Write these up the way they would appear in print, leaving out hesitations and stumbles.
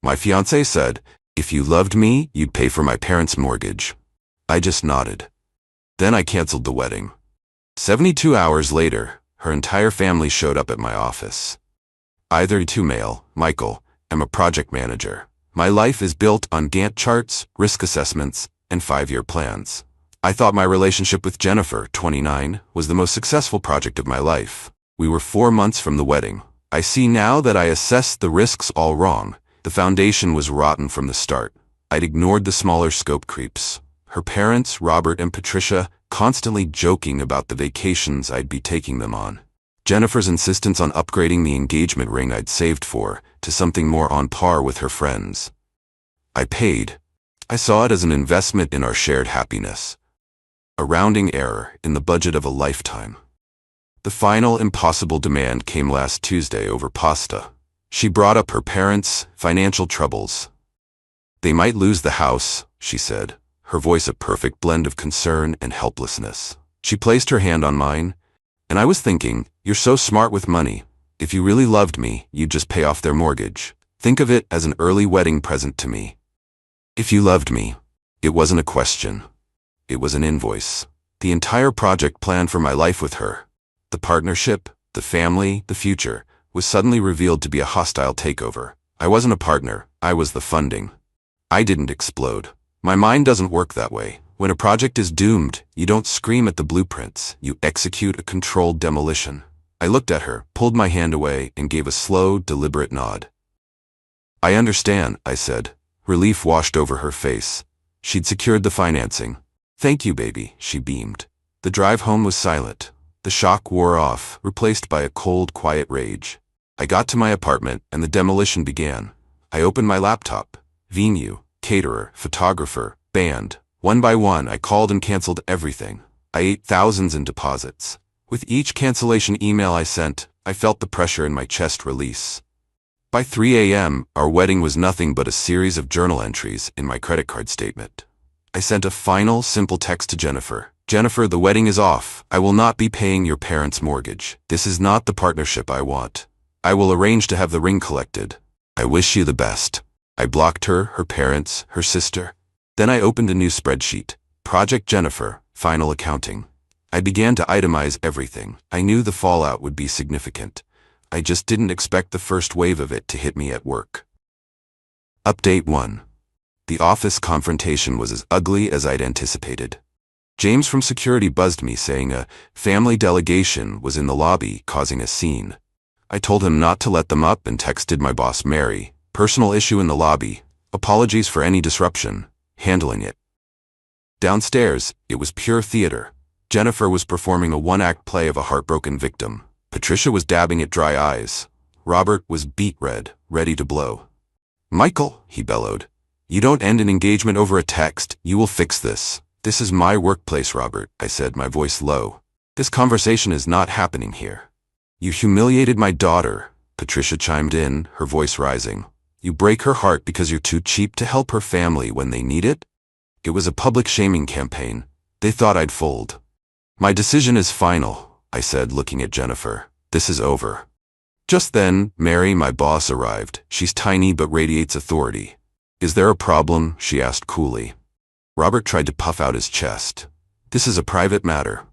My fiancé said, "If you loved me, you'd pay for my parents' mortgage." I just nodded. Then I canceled the wedding. 72 hours later, her entire family showed up at my office. Either to male, Michael, I'm a project manager. My life is built on Gantt charts, risk assessments, and 5-year plans. I thought my relationship with Jennifer, 29, was the most successful project of my life. We were 4 months from the wedding. I see now that I assessed the risks all wrong. The foundation was rotten from the start. I'd ignored the smaller scope creeps. Her parents, Robert and Patricia, constantly joking about the vacations I'd be taking them on. Jennifer's insistence on upgrading the engagement ring I'd saved for to something more on par with her friends. I paid. I saw it as an investment in our shared happiness. A rounding error in the budget of a lifetime. The final impossible demand came last Tuesday over pasta. She brought up her parents' financial troubles. They might lose the house, she said, her voice a perfect blend of concern and helplessness. She placed her hand on mine, and I was thinking, you're so smart with money. If you really loved me, you'd just pay off their mortgage. Think of it as an early wedding present to me. If you loved me, it wasn't a question. It was an invoice. The entire project planned for my life with her. The partnership, the family, the future, was suddenly revealed to be a hostile takeover. I wasn't a partner, I was the funding. I didn't explode. My mind doesn't work that way. When a project is doomed, you don't scream at the blueprints, you execute a controlled demolition. I looked at her, pulled my hand away, and gave a slow, deliberate nod. I understand, I said. Relief washed over her face. She'd secured the financing. Thank you, baby, she beamed. The drive home was silent. The shock wore off, replaced by a cold, quiet rage. I got to my apartment, and the demolition began. I opened my laptop. Venue, caterer, photographer, band. One by one, I called and canceled everything. I ate thousands in deposits. With each cancellation email I sent, I felt the pressure in my chest release. By 3 a.m., our wedding was nothing but a series of journal entries in my credit card statement. I sent a final, simple text to Jennifer. Jennifer, the wedding is off. I will not be paying your parents' mortgage. This is not the partnership I want. I will arrange to have the ring collected. I wish you the best. I blocked her, her parents, her sister. Then I opened a new spreadsheet. Project Jennifer, final accounting. I began to itemize everything. I knew the fallout would be significant. I just didn't expect the first wave of it to hit me at work. Update 1. The office confrontation was as ugly as I'd anticipated. James from security buzzed me saying a family delegation was in the lobby causing a scene. I told him not to let them up and texted my boss Mary. Personal issue in the lobby. Apologies for any disruption. Handling it. Downstairs, it was pure theater. Jennifer was performing a one-act play of a heartbroken victim. Patricia was dabbing at dry eyes. Robert was beet red, ready to blow. "Michael," he bellowed, "you don't end an engagement over a text. You will fix this." "This is my workplace, Robert," I said, my voice low. "This conversation is not happening here." "You humiliated my daughter," Patricia chimed in, her voice rising. "You break her heart because you're too cheap to help her family when they need it?" It was a public shaming campaign. They thought I'd fold. "My decision is final," I said, looking at Jennifer. "This is over." Just then, Mary, my boss, arrived. She's tiny but radiates authority. "Is there a problem?" she asked coolly. Robert tried to puff out his chest. "This is a private matter."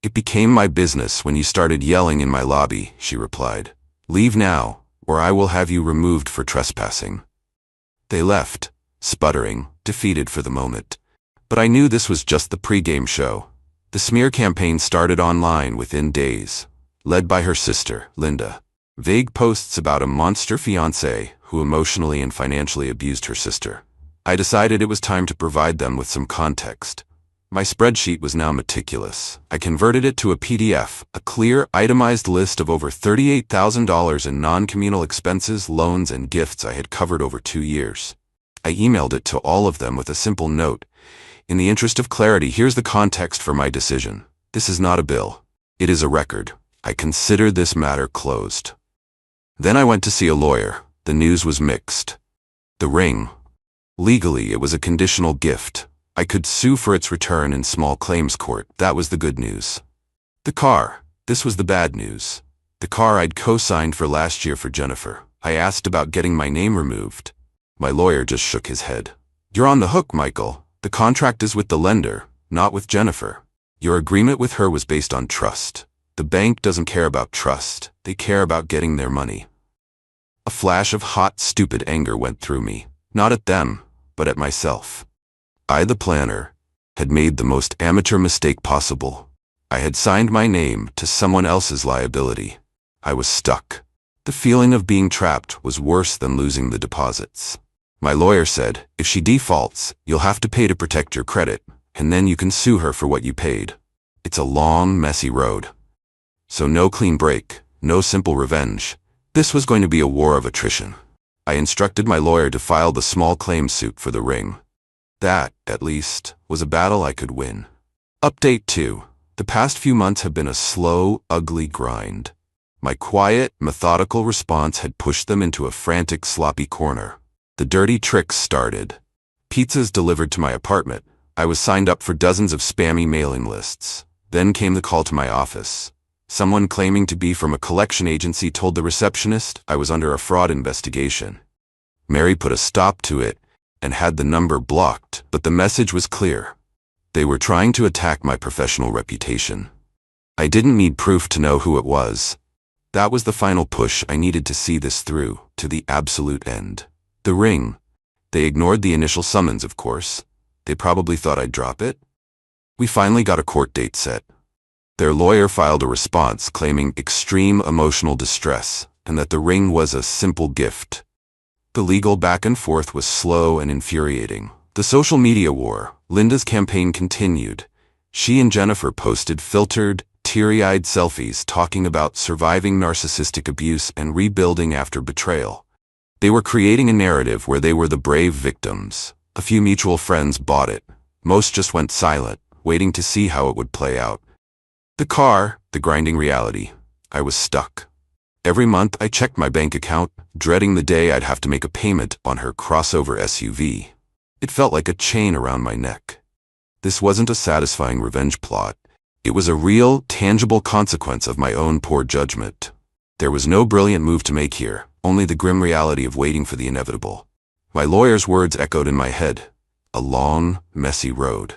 "It became my business when you started yelling in my lobby," she replied. "Leave now, or I will have you removed for trespassing." They left, sputtering, defeated for the moment. But I knew this was just the pre-game show. The smear campaign started online within days, led by her sister, Linda. Vague posts about a monster fiancé who emotionally and financially abused her sister. I decided it was time to provide them with some context. My spreadsheet was now meticulous. I converted it to a PDF, a clear, itemized list of over $38,000 in non-communal expenses, loans, and gifts I had covered over 2 years. I emailed it to all of them with a simple note. "In the interest of clarity, here's the context for my decision. This is not a bill. It is a record. I consider this matter closed." Then I went to see a lawyer. The news was mixed. The ring. Legally, it was a conditional gift. I could sue for its return in small claims court. That was the good news. The car. This was the bad news. The car I'd co-signed for last year for Jennifer. I asked about getting my name removed. My lawyer just shook his head. You're on the hook, Michael. The contract is with the lender, not with Jennifer. Your agreement with her was based on trust. The bank doesn't care about trust. They care about getting their money. A flash of hot, stupid anger went through me. Not at them, but at myself. I, the planner, had made the most amateur mistake possible. I had signed my name to someone else's liability. I was stuck. The feeling of being trapped was worse than losing the deposits. My lawyer said, if she defaults, you'll have to pay to protect your credit, and then you can sue her for what you paid. It's a long, messy road. So no clean break, no simple revenge. This was going to be a war of attrition. I instructed my lawyer to file the small claims suit for the ring. That, at least, was a battle I could win. Update 2. The past few months have been a slow, ugly grind. My quiet, methodical response had pushed them into a frantic, sloppy corner. The dirty tricks started. Pizzas delivered to my apartment. I was signed up for dozens of spammy mailing lists. Then came the call to my office. Someone claiming to be from a collection agency told the receptionist I was under a fraud investigation. Mary put a stop to it and had the number blocked, but the message was clear. They were trying to attack my professional reputation. I didn't need proof to know who it was. That was the final push I needed to see this through, to the absolute end. The ring. They ignored the initial summons, of course. They probably thought I'd drop it. We finally got a court date set. Their lawyer filed a response claiming extreme emotional distress and that the ring was a simple gift. The legal back and forth was slow and infuriating. The social media war, Linda's campaign, continued. She and Jennifer posted filtered, teary-eyed selfies talking about surviving narcissistic abuse and rebuilding after betrayal. They were creating a narrative where they were the brave victims. A few mutual friends bought it. Most just went silent, waiting to see how it would play out. The car, the grinding reality. I was stuck. Every month I checked my bank account, dreading the day I'd have to make a payment on her crossover SUV. It felt like a chain around my neck. This wasn't a satisfying revenge plot. It was a real, tangible consequence of my own poor judgment. There was no brilliant move to make here, only the grim reality of waiting for the inevitable. My lawyer's words echoed in my head. A long, messy road.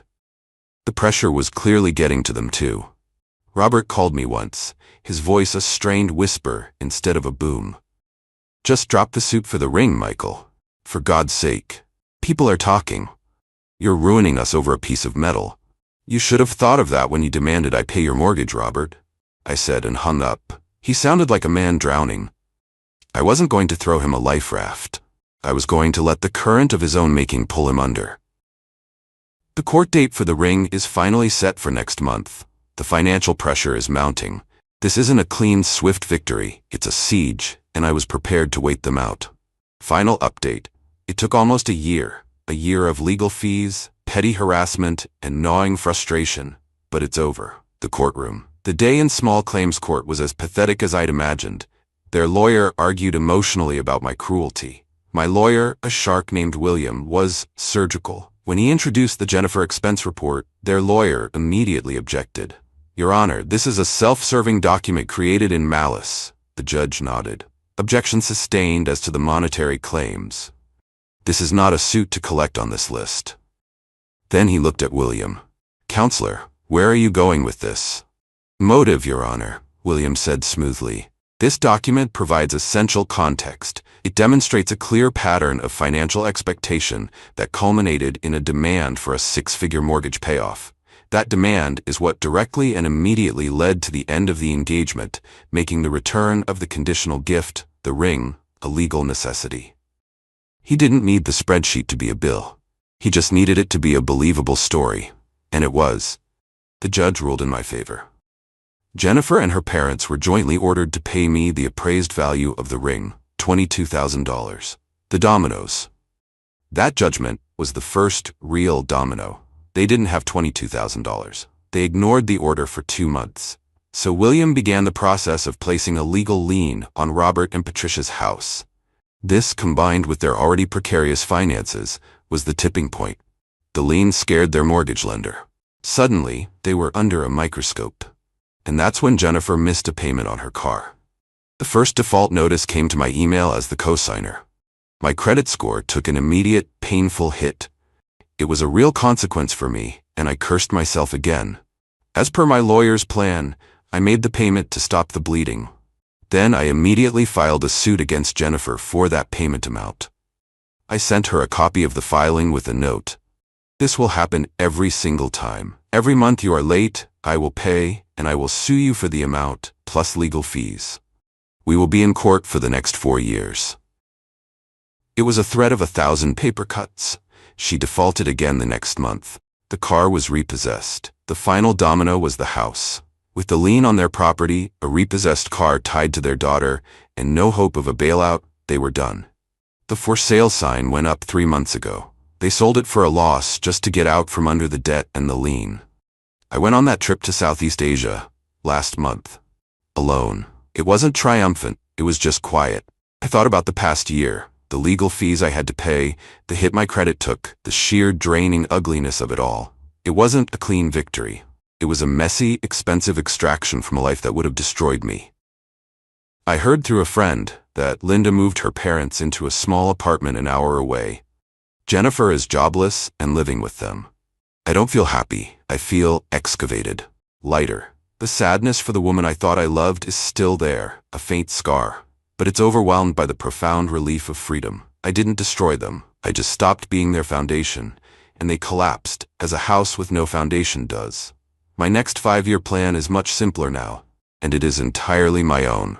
The pressure was clearly getting to them too. Robert called me once, his voice a strained whisper instead of a boom. Just drop the suit for the ring, Michael. For God's sake. People are talking. You're ruining us over a piece of metal. You should have thought of that when you demanded I pay your mortgage, Robert, I said and hung up. He sounded like a man drowning. I wasn't going to throw him a life raft. I was going to let the current of his own making pull him under. The court date for the ring is finally set for next month. The financial pressure is mounting. This isn't a clean, swift victory. It's a siege, and I was prepared to wait them out. Final update. It took almost a year of legal fees, petty harassment, and gnawing frustration, but it's over. The courtroom. The day in small claims court was as pathetic as I'd imagined. Their lawyer argued emotionally about my cruelty. My lawyer, a shark named William, was surgical. When he introduced the Jennifer expense report, their lawyer immediately objected. Your Honor, this is a self-serving document created in malice. The judge nodded. Objection sustained as to the monetary claims. This is not a suit to collect on this list. Then he looked at William. Counselor, where are you going with this? Motive, Your Honor, William said smoothly. This document provides essential context. It demonstrates a clear pattern of financial expectation that culminated in a demand for a six-figure mortgage payoff. That demand is what directly and immediately led to the end of the engagement, making the return of the conditional gift, the ring, a legal necessity. He didn't need the spreadsheet to be a bill. He just needed it to be a believable story. And it was. The judge ruled in my favor. Jennifer and her parents were jointly ordered to pay me the appraised value of the ring, $22,000. The dominoes. That judgment was the first real domino. They didn't have $22,000. They ignored the order for 2 months. So William began the process of placing a legal lien on Robert and Patricia's house. This, combined with their already precarious finances, was the tipping point. The lien scared their mortgage lender. Suddenly, they were under a microscope. And that's when Jennifer missed a payment on her car. The first default notice came to my email as the cosigner. My credit score took an immediate, painful hit. It was a real consequence for me, and I cursed myself again. As per my lawyer's plan, I made the payment to stop the bleeding. Then I immediately filed a suit against Jennifer for that payment amount. I sent her a copy of the filing with a note. This will happen every single time. Every month you are late, I will pay, and I will sue you for the amount, plus legal fees. We will be in court for the next 4 years. It was a threat of 1,000 paper cuts. She defaulted again the next month. The car was repossessed. The final domino was the house. With the lien on their property, a repossessed car tied to their daughter, and no hope of a bailout, they were done. The for sale sign went up 3 months ago. They sold it for a loss just to get out from under the debt and the lien. I went on that trip to Southeast Asia last month. Alone. It wasn't triumphant, it was just quiet. I thought about the past year, the legal fees I had to pay, the hit my credit took, the sheer draining ugliness of it all. It wasn't a clean victory. It was a messy, expensive extraction from a life that would have destroyed me. I heard through a friend that Linda moved her parents into a small apartment an hour away. Jennifer is jobless and living with them. I don't feel happy. I feel excavated. Lighter. The sadness for the woman I thought I loved is still there, a faint scar. But it's overwhelmed by the profound relief of freedom. I didn't destroy them. I just stopped being their foundation, and they collapsed, as a house with no foundation does. My next 5-year plan is much simpler now, and it is entirely my own.